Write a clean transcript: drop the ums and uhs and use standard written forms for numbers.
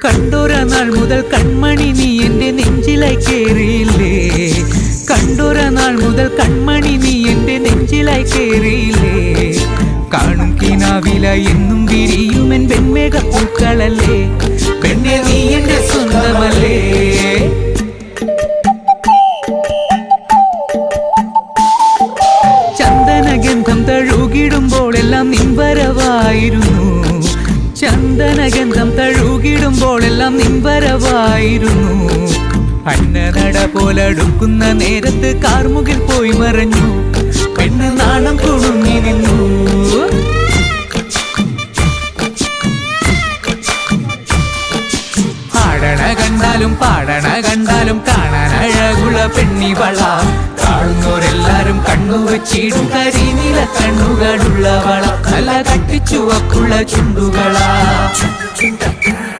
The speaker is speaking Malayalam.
കണ്ടൊര നാൾ മുതൽ കൺമണി നീ എൻ്റെ നെഞ്ചിലായി കേറിയില്ലേ. കണ്ടൊര നാൾ മുതൽ കൺമണി നീ എൻ്റെ നെഞ്ചിലായി കേറിയില്ലേ. കാണും കിനാവില എന്നും വിരിയുമെൻ വെൺമേഘപ്പൂക്കളല്ലേ. പെണ്ണെ നീ എൻ്റെ സ്വന്തമല്ലേ. ചന്ദനഗന്ധം തഴുകിടുമ്പോഴെല്ലാം നിൻവരവായിരുന്നു. ചന്ദനഗന്ധം തഴുകിടുമ്പോഴെല്ലാം നിൻവരവായിരുന്നു. അന്നനട പോലടുക്കുന്ന നേരത്ത് കാർമുകിൽ പോയി മറഞ്ഞു. പെണ്ണ് നാണം കുണുങ്ങി നിന്നു. ആടണ കണ്ടാലും പാടണ കണ്ടാലും കാണാൻ അഴകുള്ള പെണ്ണിവള. കാണുന്നോരെല്ലാരും കണ്ണുവച്ചിടും കരിനീല കണ്ണുകളുള്ളവള. നല്ല കട്ടിച്ചുവക്കുള്ള ചുണ്ടുകളാ.